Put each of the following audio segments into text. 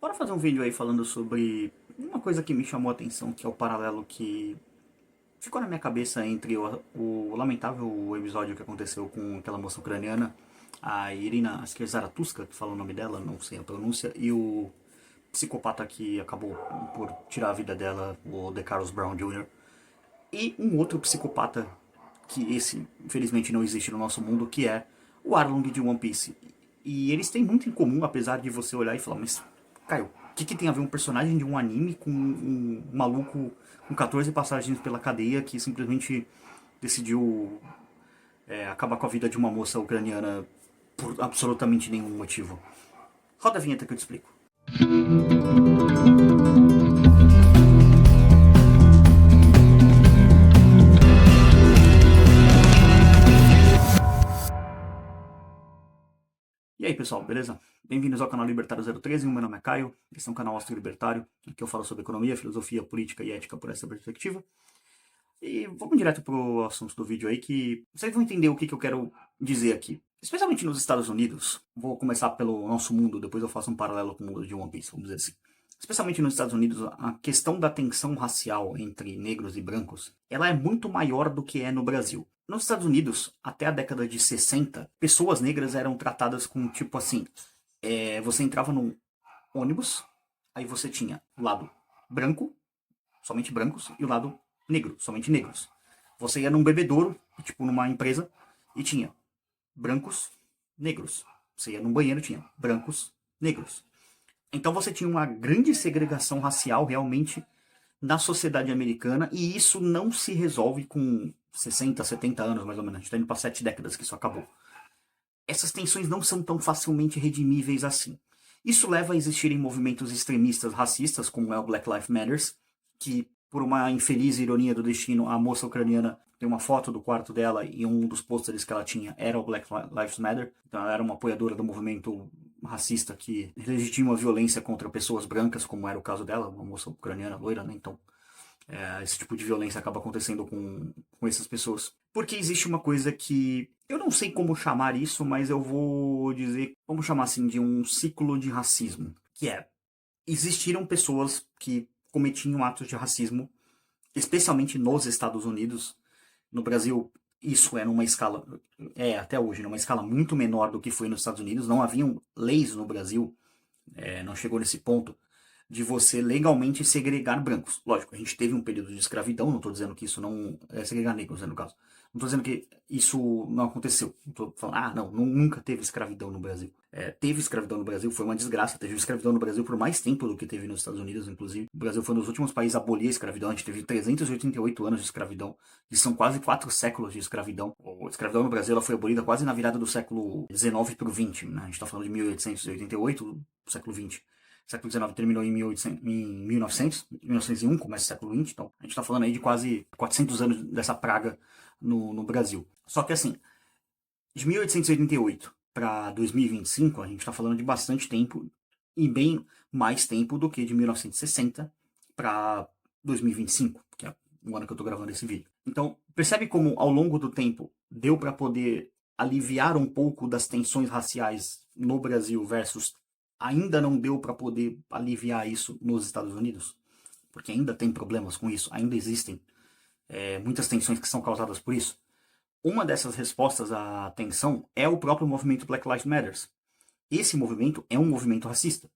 Bora fazer um vídeo aí falando sobre uma coisa que me chamou a atenção, que é o paralelo que ficou na minha cabeça entre o lamentável episódio que aconteceu com aquela moça ucraniana, a Irina, acho que é Zaratuska, que fala o nome dela, não sei a pronúncia, e o psicopata que acabou por tirar a vida dela, o The Carlos Brown Jr., e um outro psicopata, que esse infelizmente não existe no nosso mundo, que é o Arlong de One Piece. E eles têm muito em comum, apesar de você olhar e falar, mas, Caio, o que tem a ver um personagem de um anime com um maluco com 14 passagens pela cadeia que simplesmente decidiu acabar com a vida de uma moça ucraniana por absolutamente nenhum motivo? Roda a vinheta que eu te explico. E aí pessoal, beleza? Bem-vindos ao canal Libertário 013, meu nome é Caio, esse é um canal austro-libertário, em que eu falo sobre economia, filosofia, política e ética por essa perspectiva. E vamos direto pro assunto do vídeo aí, que vocês vão entender o que eu quero dizer aqui. Especialmente nos Estados Unidos, vou começar pelo nosso mundo, depois eu faço um paralelo com o mundo de One Piece, vamos dizer assim. Especialmente nos Estados Unidos, a questão da tensão racial entre negros e brancos, ela é muito maior do que é no Brasil. Nos Estados Unidos, até a década de 60, pessoas negras eram tratadas com tipo assim, você entrava num ônibus, aí você tinha o lado branco, somente brancos, e o lado negro, somente negros. Você ia num bebedouro, tipo numa empresa, e tinha brancos, negros. Você ia num banheiro, tinha brancos, negros. Então você tinha uma grande segregação racial realmente na sociedade americana, e isso não se resolve com 60, 70 anos mais ou menos. A gente está indo para 7 décadas que isso acabou. Essas tensões não são tão facilmente redimíveis assim. Isso leva a existirem movimentos extremistas racistas, como é o Black Lives Matter, que, por uma infeliz ironia do destino, a moça ucraniana tem uma foto do quarto dela e um dos pôsteres que ela tinha era o Black Lives Matter. Então ela era uma apoiadora do movimento racista que legitima a violência contra pessoas brancas, como era o caso dela, uma moça ucraniana loira, né? Então esse tipo de violência acaba acontecendo com essas pessoas. Porque existe uma coisa que eu não sei como chamar isso, mas eu vou dizer, vamos chamar assim, de um ciclo de racismo. Que é, existiram pessoas que cometiam atos de racismo, especialmente nos Estados Unidos. No Brasil, isso é numa escala, até hoje, numa escala muito menor do que foi nos Estados Unidos. Não haviam leis no Brasil, não chegou nesse ponto de você legalmente segregar brancos. Lógico, a gente teve um período de escravidão, não estou dizendo que isso não é segregar negros, né, no caso. Não estou dizendo que isso não aconteceu. Não estou falando, não, nunca teve escravidão no Brasil. Teve escravidão no Brasil, foi uma desgraça. Teve escravidão no Brasil por mais tempo do que teve nos Estados Unidos, inclusive. O Brasil foi um dos últimos países a abolir a escravidão. A gente teve 388 anos de escravidão, que são quase 4 séculos de escravidão. A escravidão no Brasil ela foi abolida quase na virada do século XIX para o XX. Né? A gente está falando de 1888, século XX. O século XIX terminou em 1900, 1901, começa o século XX, então a gente está falando aí de quase 400 anos dessa praga no Brasil. Só que assim, de 1888 para 2025, a gente está falando de bastante tempo, e bem mais tempo do que de 1960 para 2025, que é o ano que eu estou gravando esse vídeo. Então, percebe como ao longo do tempo deu para poder aliviar um pouco das tensões raciais no Brasil versus ainda não deu para poder aliviar isso nos Estados Unidos? Porque ainda tem problemas com isso, ainda existem muitas tensões que são causadas por isso. Uma dessas respostas à tensão é o próprio movimento Black Lives Matter. Esse movimento é um movimento racista.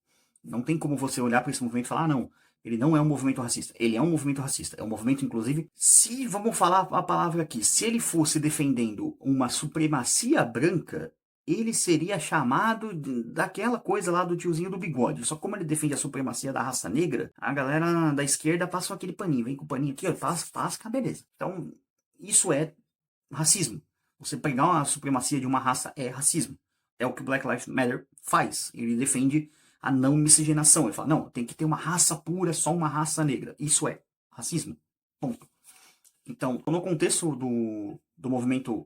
Não tem como você olhar para esse movimento e falar, não, ele não é um movimento racista. Ele é um movimento racista. É um movimento, inclusive, se, vamos falar a palavra aqui, se ele fosse defendendo uma supremacia branca, ele seria chamado daquela coisa lá do tiozinho do bigode. Só como ele defende a supremacia da raça negra, a galera da esquerda passa aquele paninho. Vem com o paninho aqui, ó, passa, beleza. Então, isso é racismo. Você pegar uma supremacia de uma raça é racismo. É o que o Black Lives Matter faz. Ele defende a não miscigenação. Ele fala, não, tem que ter uma raça pura, só uma raça negra. Isso é racismo. Ponto. Então, no contexto do movimento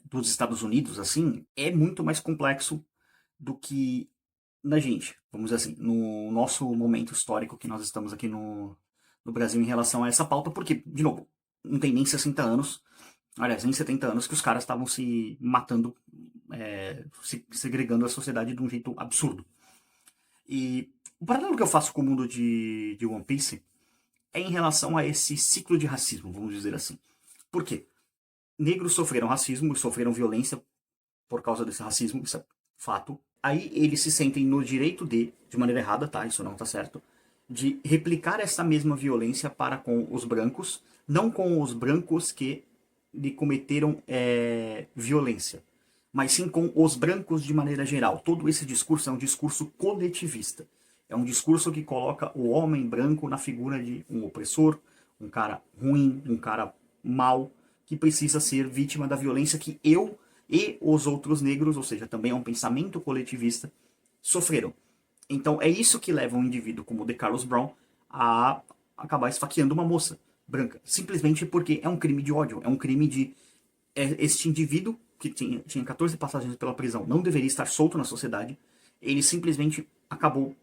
dos Estados Unidos, assim, é muito mais complexo do que na gente, vamos dizer assim, no nosso momento histórico que nós estamos aqui no Brasil em relação a essa pauta, porque, de novo, não tem nem 60 anos, aliás, nem 70 anos que os caras estavam se matando, se segregando a sociedade de um jeito absurdo. E O paralelo que eu faço com o mundo de One Piece é em relação a esse ciclo de racismo, vamos dizer assim. Por quê? Negros sofreram racismo e sofreram violência por causa desse racismo, isso é fato. Aí eles se sentem no direito de maneira errada, tá? Isso não tá certo, de replicar essa mesma violência para com os brancos, não com os brancos que lhe cometeram violência, mas sim com os brancos de maneira geral. Todo esse discurso é um discurso coletivista. É um discurso que coloca o homem branco na figura de um opressor, um cara ruim, um cara mau, que precisa ser vítima da violência que eu e os outros negros, ou seja, também é um pensamento coletivista, sofreram. Então é isso que leva um indivíduo como o de Carlos Brown a acabar esfaqueando uma moça branca, simplesmente porque é um crime de ódio, é um crime de este indivíduo que tinha 14 passagens pela prisão, não deveria estar solto na sociedade, ele simplesmente acabou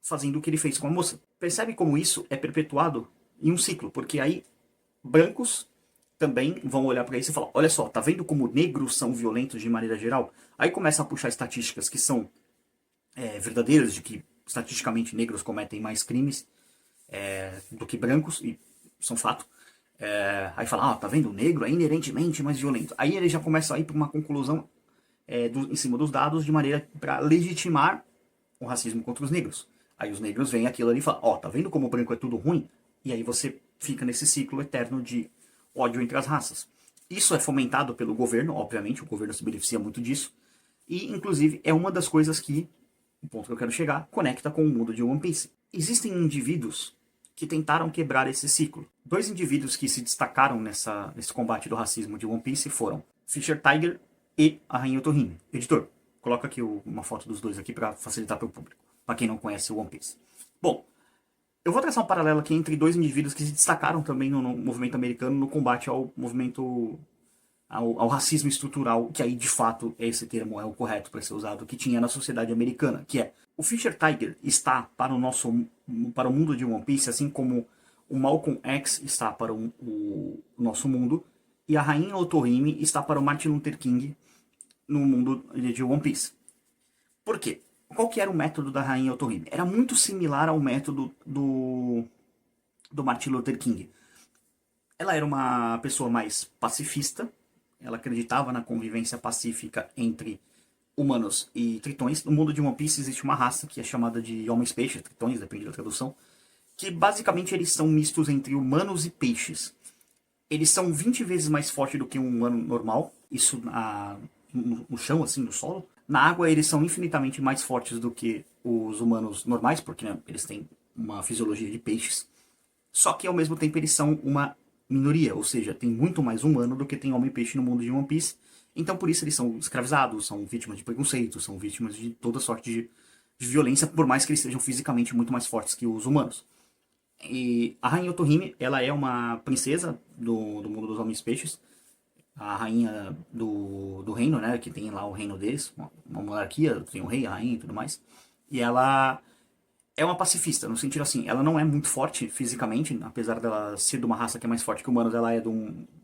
fazendo o que ele fez com a moça. Percebe como isso é perpetuado em um ciclo, porque aí brancos também vão olhar para isso e falar, olha só, tá vendo como negros são violentos de maneira geral? Aí começa a puxar estatísticas que são verdadeiras, de que estatisticamente negros cometem mais crimes do que brancos, e são fato. Aí fala, tá vendo, o negro é inerentemente mais violento. Aí ele já começa a ir para uma conclusão em cima dos dados, de maneira para legitimar o racismo contra os negros. Aí os negros veem aquilo ali e falam, tá vendo como o branco é tudo ruim? E aí você fica nesse ciclo eterno de ódio entre as raças. Isso é fomentado pelo governo, obviamente, o governo se beneficia muito disso, e inclusive é uma das coisas que, o ponto que eu quero chegar, conecta com o mundo de One Piece. Existem indivíduos que tentaram quebrar esse ciclo. Dois indivíduos que se destacaram nesse combate do racismo de One Piece foram Fisher Tiger e a Rainha Otohime. Editor, coloca aqui uma foto dos dois aqui para facilitar para o público, para quem não conhece o One Piece. Bom, eu vou traçar um paralelo aqui entre dois indivíduos que se destacaram também no movimento americano no combate ao movimento ao racismo estrutural, que aí de fato esse termo é o correto para ser usado, que tinha na sociedade americana, que é o Fisher Tiger está para o mundo de One Piece, assim como o Malcolm X está para o nosso mundo, e a Rainha Otohime está para o Martin Luther King no mundo de One Piece. Por quê? Qual que era o método da Rainha Otohime? Era muito similar ao método do Martin Luther King. Ela era uma pessoa mais pacifista, ela acreditava na convivência pacífica entre humanos e tritões. No mundo de One Piece existe uma raça que é chamada de homens-peixes, tritões, depende da tradução, que basicamente eles são mistos entre humanos e peixes. Eles são 20 vezes mais fortes do que um humano normal, isso no chão, assim, no solo. Na água eles são infinitamente mais fortes do que os humanos normais, porque né, eles têm uma fisiologia de peixes. Só que ao mesmo tempo eles são uma minoria, ou seja, tem muito mais humano do que tem homem-peixe no mundo de One Piece. Então por isso eles são escravizados, são vítimas de preconceito, são vítimas de toda sorte de violência, por mais que eles sejam fisicamente muito mais fortes que os humanos. E a Rainha Otohime, ela é uma princesa do mundo dos homens-peixes, a rainha do reino, né, que tem lá o reino deles, uma monarquia, tem o rei, a rainha e tudo mais. E ela é uma pacifista, no sentido assim, ela não é muito forte fisicamente, apesar dela ser de uma raça que é mais forte que humanos, ela é de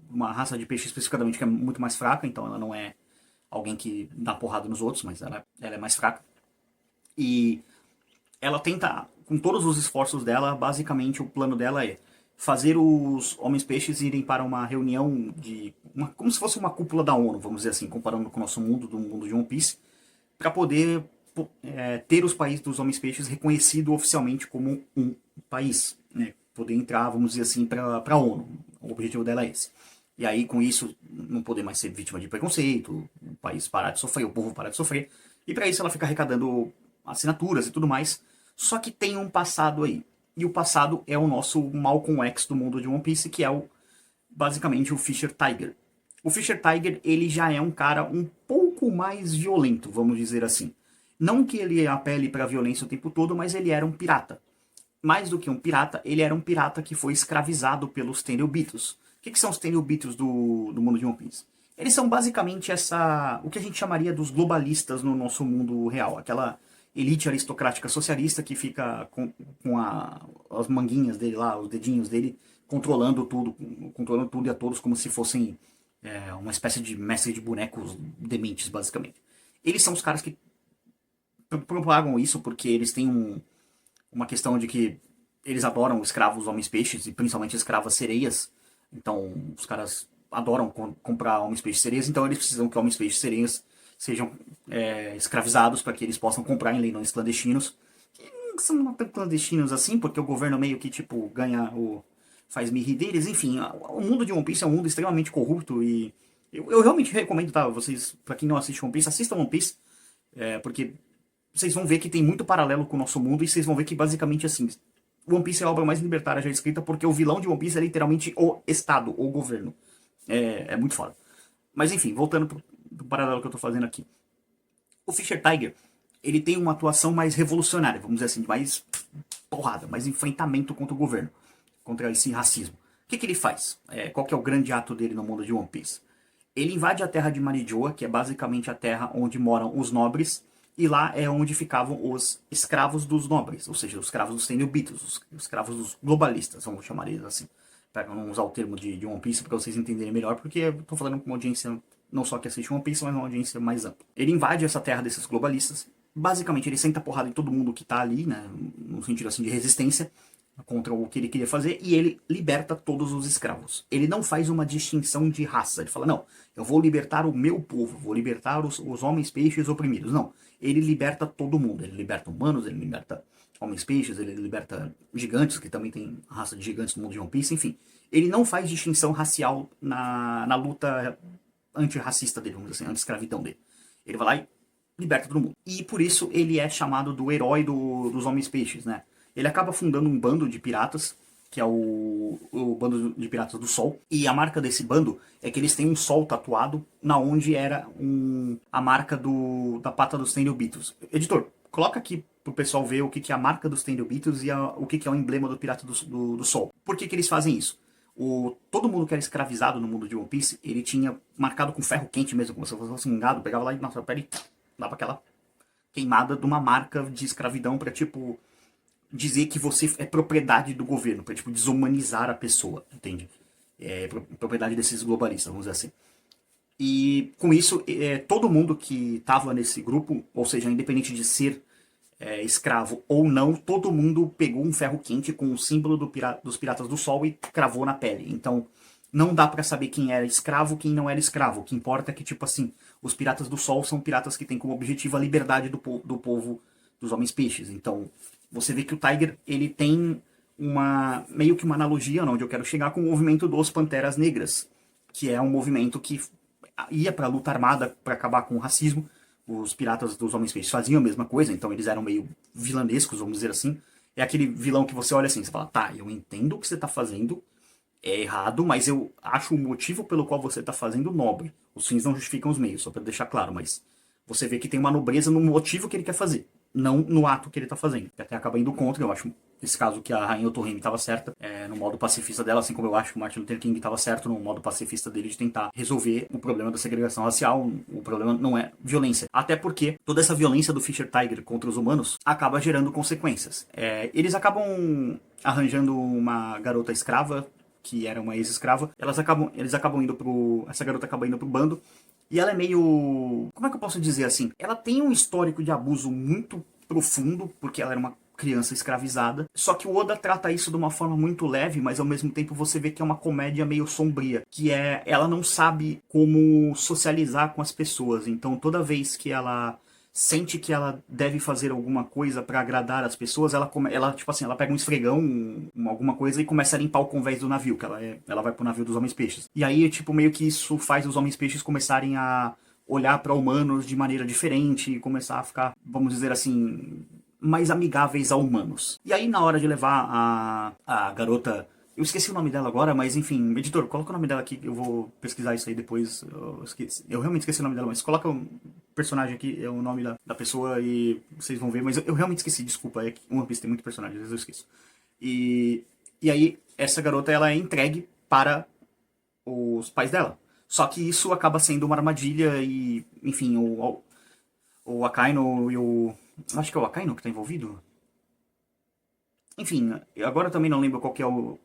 uma raça de peixe especificamente que é muito mais fraca, então ela não é alguém que dá porrada nos outros, mas ela é mais fraca. E ela tenta, com todos os esforços dela, basicamente o plano dela é fazer os homens-peixes irem para uma reunião como se fosse uma cúpula da ONU, vamos dizer assim, comparando com o nosso mundo, do mundo de One Piece, para poder ter os países dos homens-peixes reconhecido oficialmente como um país, né? Poder entrar, vamos dizer assim, para a ONU. O objetivo dela é esse. E aí, com isso, não poder mais ser vítima de preconceito, o país parar de sofrer, o povo parar de sofrer. E para isso ela fica arrecadando assinaturas e tudo mais. Só que tem um passado aí. E o passado é o nosso Malcolm X do mundo de One Piece, que é basicamente o Fisher Tiger. O Fisher Tiger, ele já é um cara um pouco mais violento, vamos dizer assim. Não que ele apele para a violência o tempo todo, mas ele era um pirata. Mais do que um pirata, ele era um pirata que foi escravizado pelos Tenryubitos. O que são os Tenryubitos do mundo de One Piece? Eles são basicamente o que a gente chamaria dos globalistas no nosso mundo real. Aquela elite aristocrática socialista que fica com as manguinhas dele lá, os dedinhos dele, controlando tudo e a todos como se fossem uma espécie de mestre de bonecos dementes, basicamente. Eles são os caras que propagam isso porque eles têm uma questão de que eles adoram escravos homens-peixes, e principalmente escravas sereias. Então, os caras adoram comprar homens-peixes sereias, então eles precisam que homens-peixes sereias sejam escravizados para que eles possam comprar em leilões clandestinos. Que não são tão clandestinos assim, porque o governo meio que, tipo, ganha faz mirri deles. Enfim, o mundo de One Piece é um mundo extremamente corrupto e eu realmente recomendo, tá? Vocês, pra quem não assiste One Piece, assistam One Piece, porque vocês vão ver que tem muito paralelo com o nosso mundo e vocês vão ver que basicamente assim, One Piece é a obra mais libertária já escrita porque o vilão de One Piece é literalmente o Estado, o governo. É muito foda. Mas enfim, voltando pro paralelo que eu tô fazendo aqui. O Fischer Tiger, ele tem uma atuação mais revolucionária, vamos dizer assim, mais porrada, mais enfrentamento contra o governo, contra esse racismo. O que ele faz? Qual que é o grande ato dele no mundo de One Piece? Ele invade a terra de Marijoa, que é basicamente a terra onde moram os nobres, e lá é onde ficavam os escravos dos nobres, ou seja, os escravos dos Tenryubitos, os escravos dos globalistas, vamos chamar eles assim. Para não usar o termo de One Piece para vocês entenderem melhor, porque eu tô falando com uma audiência não só que assiste One Piece, mas uma audiência mais ampla. Ele invade essa terra desses globalistas, basicamente ele senta porrada em todo mundo que tá ali, né, no sentido assim de resistência, contra o que ele queria fazer, e ele liberta todos os escravos. Ele não faz uma distinção de raça. Ele fala, não, eu vou libertar o meu povo, vou libertar os homens peixes oprimidos. Não, ele liberta todo mundo. Ele liberta humanos, ele liberta homens peixes, ele liberta gigantes, que também tem raça de gigantes no mundo de One Piece, enfim. Ele não faz distinção racial na luta antirracista dele, vamos dizer assim, anti-escravidão dele. Ele vai lá e liberta todo mundo. E por isso ele é chamado do herói dos homens peixes, né? Ele acaba fundando um bando de piratas, que é o bando de piratas do Sol. E a marca desse bando é que eles têm um sol tatuado na onde era a marca da pata dos Tenryubitos. Editor, coloca aqui pro pessoal ver o que é a marca dos Tenryubitos e o que é o emblema do pirata do Sol. Por que eles fazem isso? Todo mundo que era escravizado no mundo de One Piece, ele tinha marcado com ferro quente mesmo, como se fosse um gado, pegava lá e nossa pele dava aquela queimada de uma marca de escravidão pra, tipo, dizer que você é propriedade do governo, pra, tipo, desumanizar a pessoa, entende? Propriedade desses globalistas, vamos dizer assim. E com isso, todo mundo que estava nesse grupo, ou seja, independente de ser escravo ou não, todo mundo pegou um ferro quente com o símbolo dos Piratas do Sol e cravou na pele. Então, não dá pra saber quem era escravo, quem não era escravo. O que importa é que, tipo assim, os Piratas do Sol são piratas que têm como objetivo a liberdade do povo dos homens peixes. Então, você vê que o Tiger, ele tem meio que uma analogia, onde eu quero chegar, com o movimento dos Panteras Negras, que é um movimento que ia pra luta armada para acabar com o racismo. Os piratas dos Homens Peixes faziam a mesma coisa, então eles eram meio vilanescos, vamos dizer assim. É aquele vilão que você olha assim, você fala, tá, eu entendo o que você tá fazendo, é errado, mas eu acho o motivo pelo qual você tá fazendo nobre. Os fins não justificam os meios, só pra deixar claro, mas você vê que tem uma nobreza no motivo que ele quer fazer, não no ato que ele tá fazendo. Que até acaba indo contra, eu acho, nesse caso, que a Rainha Otohime estava certa no modo pacifista dela, assim como eu acho que o Martin Luther King estava certo no modo pacifista dele de tentar resolver o problema da segregação racial. O problema não é violência. Até porque toda essa violência do Fischer Tiger contra os humanos acaba gerando consequências. Eles acabam arranjando uma garota escrava, que era uma ex-escrava. Eles acabam indo essa garota acaba indo pro bando. E ela é meio... Como é que eu posso dizer assim? Ela tem um histórico de abuso muito profundo, porque ela era uma criança escravizada. Só que o Oda trata isso de uma forma muito leve, mas ao mesmo tempo você vê que é uma comédia meio sombria. Que ela não sabe como socializar com as pessoas. Então toda vez que ela sente que ela deve fazer alguma coisa pra agradar as pessoas, ela tipo assim, ela pega um esfregão, alguma coisa e começa a limpar o convés do navio, que ela vai pro navio dos homens peixes. E aí, tipo, meio que isso faz os homens peixes começarem a olhar pra humanos de maneira diferente e começar a ficar, vamos dizer assim, mais amigáveis a humanos. E aí, na hora de levar a garota... Eu esqueci o nome dela agora, mas enfim, editor, coloca o nome dela aqui, eu vou pesquisar isso aí depois. Eu realmente esqueci o nome dela, mas coloca o personagem aqui, é o nome da pessoa e vocês vão ver, mas eu realmente esqueci, desculpa, é que One Piece tem muito personagem, às vezes eu esqueço. E aí, essa garota, ela é entregue para os pais dela. Só que isso acaba sendo uma armadilha e, enfim, o Akainu e o... Acho que é o Akainu que tá envolvido? Enfim, agora eu também não lembro qual que é o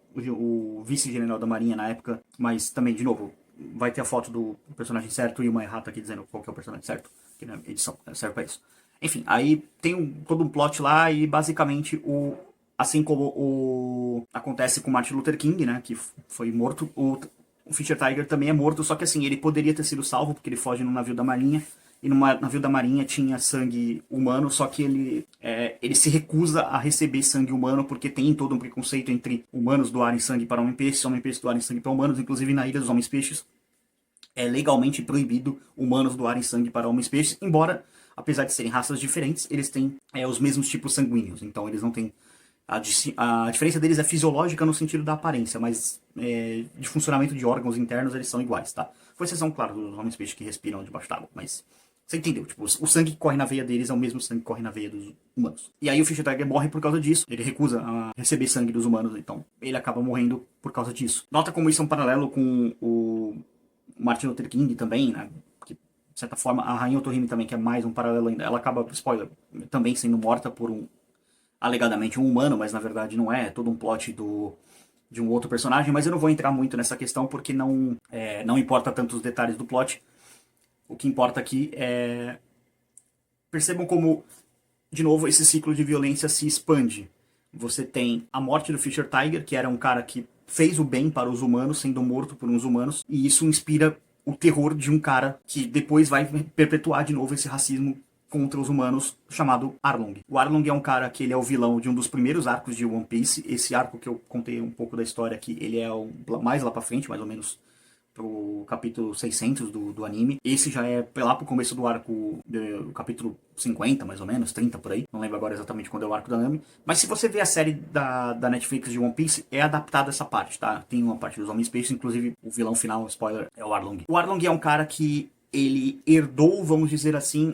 vice-general da Marinha na época, mas também, de novo, vai ter a foto do personagem certo e uma errata aqui dizendo qual que é o personagem certo, que na edição serve pra isso. Enfim, aí tem todo um plot lá e basicamente assim como acontece com Martin Luther King, né, que foi morto, o Fischer Tiger também é morto, só que assim, ele poderia ter sido salvo porque ele foge num navio da marinha, e no navio da marinha tinha sangue humano, só que ele se recusa a receber sangue humano porque tem todo um preconceito entre humanos doarem sangue para homem-peixes, homem-peixes doarem sangue para humanos, inclusive na Ilha dos Homens-Peixes é legalmente proibido humanos doarem sangue para homens-peixes, embora, apesar de serem raças diferentes, eles têm os mesmos tipos sanguíneos, então eles não têm a diferença deles é fisiológica no sentido da aparência, mas de funcionamento de órgãos internos eles são iguais, tá? Com exceção, claro, dos homens peixes que respiram debaixo d'água, mas você entendeu? Tipo, o sangue que corre na veia deles é o mesmo sangue que corre na veia dos humanos. E aí o Fischer Tiger morre por causa disso. Ele recusa a receber sangue dos humanos, então ele acaba morrendo por causa disso. Nota como isso é um paralelo com o Martin Luther King também, né? Que, de certa forma, a Rainha Otohime também, que é mais um paralelo ainda, ela acaba, spoiler, também sendo morta por alegadamente um humano, mas na verdade não é todo um plot de um outro personagem, mas eu não vou entrar muito nessa questão porque não importa tanto os detalhes do plot. O que importa aqui é... Percebam como, de novo, esse ciclo de violência se expande. Você tem a morte do Fischer Tiger, que era um cara que fez o bem para os humanos, sendo morto por uns humanos, e isso inspira o terror de um cara que depois vai perpetuar de novo esse racismo contra os humanos, chamado Arlong. O Arlong é um cara que ele é o vilão de um dos primeiros arcos de One Piece. Esse arco que eu contei um pouco da história aqui, ele é mais lá pra frente, mais ou menos pro capítulo 600 do anime. Esse já é lá pro começo do arco, do capítulo 50, mais ou menos, 30 por aí. Não lembro agora exatamente quando é o arco da Nami. Mas se você vê a série da Netflix de One Piece, é adaptada essa parte, tá? Tem uma parte dos Homens-Peixes, inclusive o vilão final, spoiler, é o Arlong. O Arlong é um cara que ele herdou, vamos dizer assim,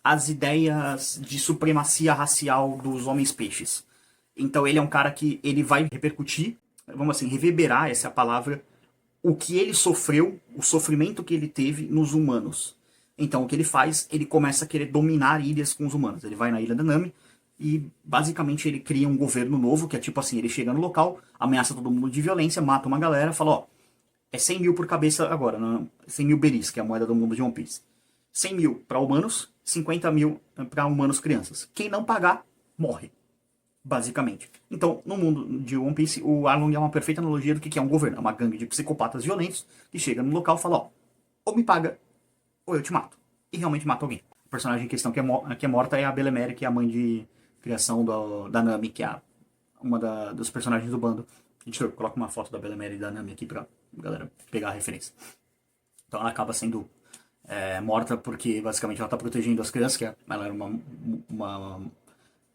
as ideias de supremacia racial dos Homens-Peixes. Então ele é um cara que ele vai repercutir, vamos assim, reverberar, essa é a palavra, o que ele sofreu, o sofrimento que ele teve nos humanos. Então o que ele faz, ele começa a querer dominar ilhas com os humanos. Ele vai na ilha da Nami e basicamente ele cria um governo novo, que é tipo assim, ele chega no local, ameaça todo mundo de violência, mata uma galera, fala, ó, é 100 mil por cabeça agora, não, 100 mil beris, que é a moeda do mundo de One Piece. 100 mil para humanos, 50 mil para humanos crianças. Quem não pagar, morre. Basicamente. Então, no mundo de One Piece, o Arlong é uma perfeita analogia do que é um governo. É uma gangue de psicopatas violentos que chega no local e fala, ó, ou me paga, ou eu te mato. E realmente mata alguém. O personagem em questão que é morta é a Belemere, que é a mãe de criação da Nami, que é uma dos personagens do bando. Editor, coloca uma foto da Belemere e da Nami aqui pra galera pegar a referência. Então ela acaba sendo morta porque basicamente ela tá protegendo as crianças, que ela era uma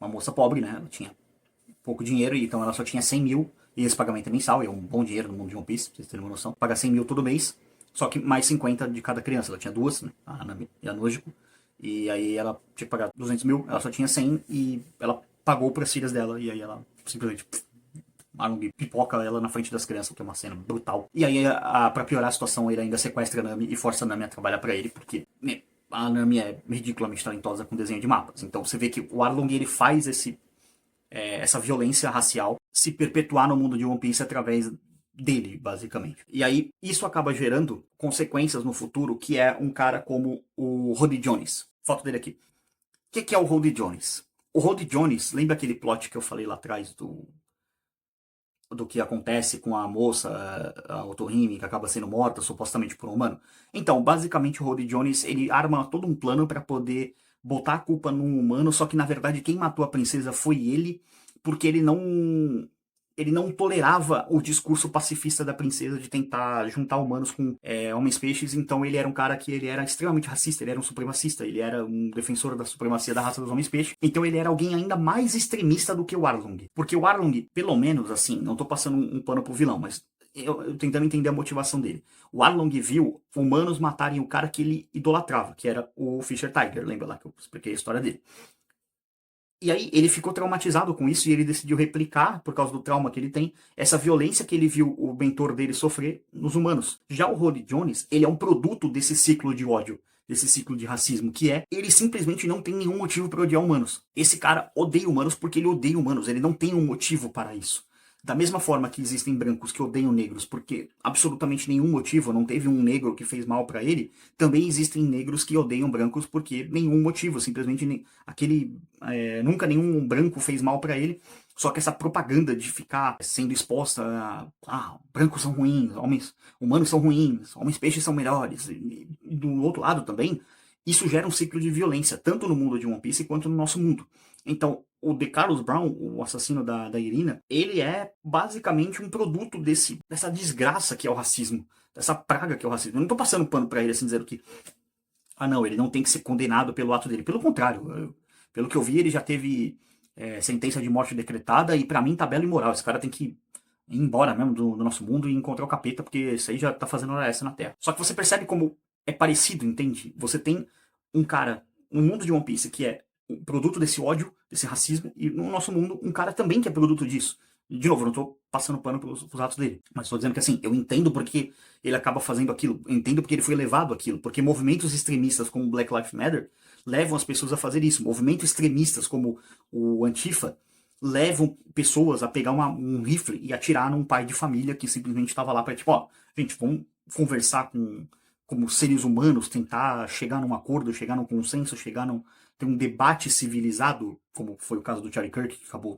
moça pobre, né? Ela tinha pouco dinheiro, então ela só tinha 100 mil, e esse pagamento é mensal, é um bom dinheiro no mundo de One Piece, pra vocês terem uma noção. Paga 100 mil todo mês, só que mais 50 de cada criança. Ela tinha duas, né? A Nami e a Nojiko, e aí ela tinha que pagar 200 mil, ela só tinha 100, e ela pagou para as filhas dela, e aí ela simplesmente... Arlong pipoca ela na frente das crianças, que é uma cena brutal. E aí, pra piorar a situação, ele ainda sequestra a Nami e força a Nami a trabalhar pra ele, porque a Nami é ridiculamente talentosa com desenho de mapas. Então você vê que o Arlong ele faz essa violência racial se perpetuar no mundo de One Piece através dele, basicamente. E aí, isso acaba gerando consequências no futuro, que é um cara como o Rhodey Jones. Foto dele aqui. O que é o Rhodey Jones? O Rhodey Jones, lembra aquele plot que eu falei lá atrás do que acontece com a moça, a Otohime, que acaba sendo morta supostamente por um humano? Então, basicamente o Rhodey Jones, ele arma todo um plano para poder botar a culpa num humano, só que na verdade quem matou a princesa foi ele, porque ele não tolerava o discurso pacifista da princesa de tentar juntar humanos com homens-peixes. Então ele era um cara que ele era extremamente racista, ele era um supremacista, ele era um defensor da supremacia da raça dos homens-peixes. Então ele era alguém ainda mais extremista do que o Arlong. Porque o Arlong, pelo menos assim, não tô passando um pano pro vilão, mas eu tentando entender a motivação dele. O Arlong viu humanos matarem o cara que ele idolatrava, que era o Fischer Tiger. Lembra lá que eu expliquei a história dele? E aí ele ficou traumatizado com isso e ele decidiu replicar, por causa do trauma que ele tem, essa violência que ele viu o mentor dele sofrer nos humanos. Já o Rhodey Jones, ele é um produto desse ciclo de ódio, desse ciclo de racismo, que ele simplesmente não tem nenhum motivo para odiar humanos. Esse cara odeia humanos porque ele odeia humanos, ele não tem um motivo para isso. Da mesma forma que existem brancos que odeiam negros porque absolutamente nenhum motivo, não teve um negro que fez mal pra ele, também existem negros que odeiam brancos porque nenhum motivo, simplesmente nunca nenhum branco fez mal pra ele. Só que essa propaganda de ficar sendo exposta brancos são ruins, homens humanos são ruins, homens peixes são melhores, e do outro lado também, isso gera um ciclo de violência, tanto no mundo de One Piece quanto no nosso mundo. Então, o De Carlos Brown, o assassino da Irina, ele é basicamente um produto dessa desgraça que é o racismo, dessa praga que é o racismo. Eu não tô passando pano pra ele assim, dizendo que, não, ele não tem que ser condenado pelo ato dele. Pelo contrário, pelo que eu vi, ele já teve sentença de morte decretada e pra mim tá belo e moral. Esse cara tem que ir embora mesmo do nosso mundo e encontrar o capeta, porque isso aí já tá fazendo hora essa na Terra. Só que você percebe como é parecido, entende? Você tem um cara no mundo de One Piece que é um produto desse ódio, desse racismo, e no nosso mundo um cara também que é produto disso. De novo, eu não tô passando pano pros atos dele, mas tô dizendo que assim, eu entendo porque ele acaba fazendo aquilo, eu entendo porque ele foi levado àquilo, porque movimentos extremistas como Black Lives Matter levam as pessoas a fazer isso, movimentos extremistas como o Antifa levam pessoas a pegar um rifle e atirar num pai de família que simplesmente estava lá para tipo, gente, vamos conversar como seres humanos, tentar chegar num acordo, chegar num consenso, ter um debate civilizado, como foi o caso do Charlie Kirk, que acabou,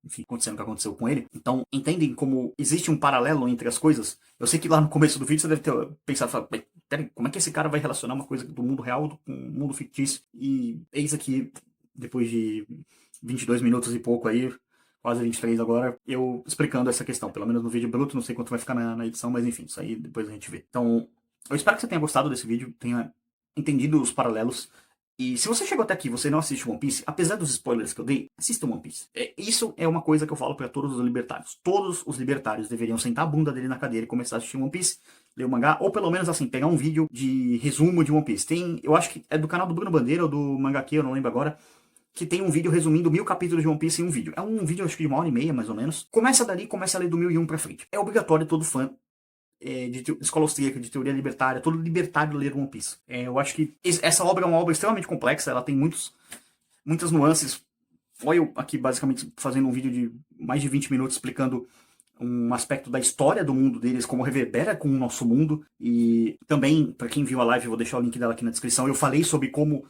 enfim, acontecendo o que aconteceu com ele. Então, entendem como existe um paralelo entre as coisas? Eu sei que lá no começo do vídeo você deve ter pensado, peraí, como é que esse cara vai relacionar uma coisa do mundo real com o mundo fictício? E eis aqui, depois de 22 minutos e pouco aí, quase 23 agora, eu explicando essa questão, pelo menos no vídeo bruto, não sei quanto vai ficar na edição, mas enfim, isso aí depois a gente vê. Então, eu espero que você tenha gostado desse vídeo, tenha entendido os paralelos. E se você chegou até aqui e você não assiste One Piece, apesar dos spoilers que eu dei, assista One Piece. Isso é uma coisa que eu falo para todos os libertários. Todos os libertários deveriam sentar a bunda dele na cadeira e começar a assistir One Piece, ler o mangá, ou pelo menos assim, pegar um vídeo de resumo de One Piece. Eu acho que é do canal do Bruno Bandeira ou do Mangaka, eu não lembro agora, que tem um vídeo resumindo 1000 capítulos de One Piece em um vídeo. É um vídeo, acho que de 1h30, mais ou menos. Começa dali, começa a ler do 1001 pra frente. É obrigatório todo fã de escola austríaca, de teoria libertária, todo libertário ler One Piece. Eu acho que essa obra é uma obra extremamente complexa, ela tem muitas nuances. Olha eu aqui basicamente fazendo um vídeo de mais de 20 minutos explicando um aspecto da história do mundo deles, como reverbera com o nosso mundo. E também, para quem viu a live, eu vou deixar o link dela aqui na descrição, eu falei sobre como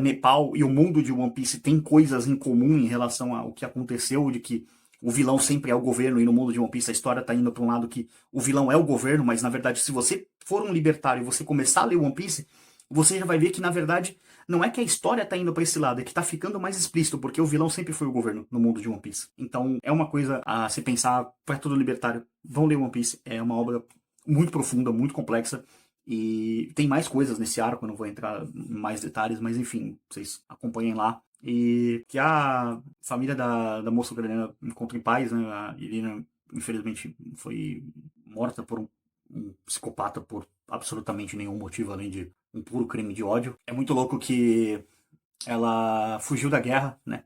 Nepal e o mundo de One Piece tem coisas em comum em relação ao que aconteceu, de que o vilão sempre é o governo, e no mundo de One Piece a história tá indo para um lado que o vilão é o governo, mas na verdade se você for um libertário e você começar a ler One Piece, você já vai ver que na verdade não é que a história tá indo para esse lado, é que tá ficando mais explícito, porque o vilão sempre foi o governo no mundo de One Piece. Então é uma coisa a se pensar para todo libertário. Vão ler One Piece, é uma obra muito profunda, muito complexa, e tem mais coisas nesse arco, eu não vou entrar em mais detalhes, mas enfim, vocês acompanhem lá. E que a família da moça ucraniana encontre paz, né? A Irina, infelizmente, foi morta por um psicopata por absolutamente nenhum motivo, além de um puro crime de ódio. É muito louco que ela fugiu da guerra, né?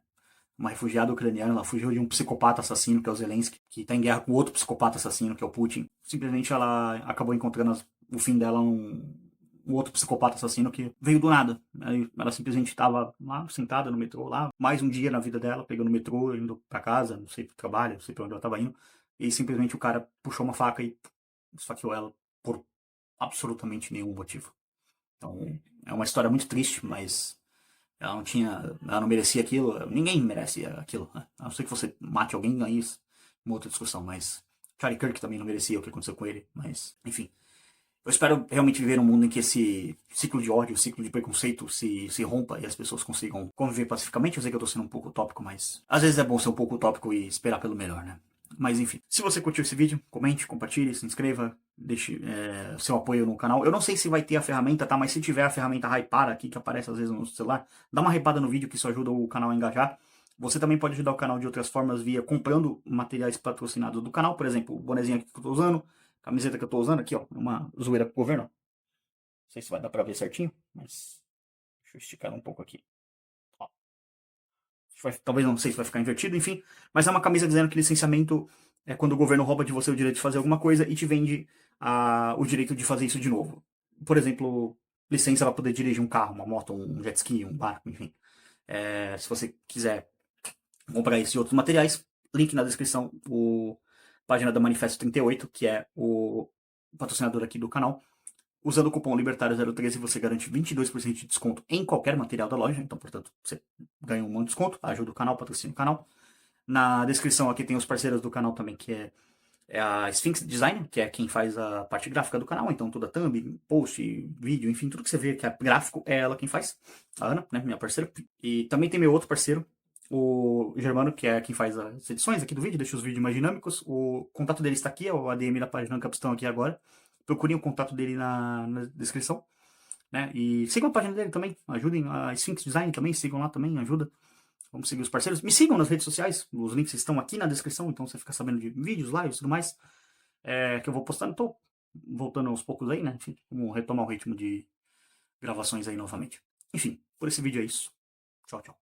Uma refugiada ucraniana, ela fugiu de um psicopata assassino, que é o Zelensky, que tá em guerra com outro psicopata assassino, que é o Putin. Simplesmente ela acabou encontrando o fim dela um outro psicopata assassino que veio do nada. Aí ela simplesmente estava lá, sentada no metrô, lá, mais um dia na vida dela, pegando o metrô, indo pra casa, não sei pro trabalho, não sei pra onde ela estava indo, e simplesmente o cara puxou uma faca e esfaqueou ela por absolutamente nenhum motivo. Então, é uma história muito triste, mas ela não merecia aquilo, ninguém merece aquilo, né? A não ser que você mate alguém, aí é uma outra discussão, mas Charlie Kirk também não merecia o que aconteceu com ele, mas, enfim. Eu espero realmente viver num mundo em que esse ciclo de ódio, ciclo de preconceito se rompa e as pessoas consigam conviver pacificamente. Eu sei que eu tô sendo um pouco utópico, mas às vezes é bom ser um pouco utópico e esperar pelo melhor, né? Mas enfim, se você curtiu esse vídeo, comente, compartilhe, se inscreva, deixe seu apoio no canal. Eu não sei se vai ter a ferramenta, tá? Mas se tiver a ferramenta Hypar aqui, que aparece às vezes no celular, dá uma hypada no vídeo que isso ajuda o canal a engajar. Você também pode ajudar o canal de outras formas via comprando materiais patrocinados do canal, por exemplo, o bonezinho aqui que eu tô usando, camiseta que eu tô usando aqui, ó, uma zoeira com o governo. Não sei se vai dar pra ver certinho, mas deixa eu esticar um pouco aqui. Ó. Talvez não sei se vai ficar invertido, enfim. Mas é uma camisa dizendo que licenciamento é quando o governo rouba de você o direito de fazer alguma coisa e te vende o direito de fazer isso de novo. Por exemplo, licença para poder dirigir um carro, uma moto, um jet ski, um barco, enfim. Se você quiser comprar esses outros materiais, Link na descrição, página da Manifesto 38, que é o patrocinador aqui do canal. Usando o cupom Libertário013 você garante 22% de desconto em qualquer material da loja. Então, portanto, você ganha um monte de desconto, ajuda o canal, patrocina o canal. Na descrição aqui tem os parceiros do canal também, que é a Sphinx Design, que é quem faz a parte gráfica do canal. Então, toda thumb, post, vídeo, enfim, tudo que você vê que é gráfico, é ela quem faz. A Ana, né, minha parceira. E também tem meu outro parceiro, o Germano, que é quem faz as edições aqui do vídeo, deixa os vídeos mais dinâmicos. O contato dele está aqui, é o ADM da página que estão aqui agora. Procurem o contato dele na descrição. Né? E sigam a página dele também, ajudem a Sphinx Design também, sigam lá também, ajuda. Vamos seguir os parceiros. Me sigam nas redes sociais, os links estão aqui na descrição, então você fica sabendo de vídeos, lives e tudo mais que eu vou postando. Tô voltando aos poucos aí, né? Enfim, vamos retomar o ritmo de gravações aí novamente. Enfim, por esse vídeo é isso. Tchau, tchau.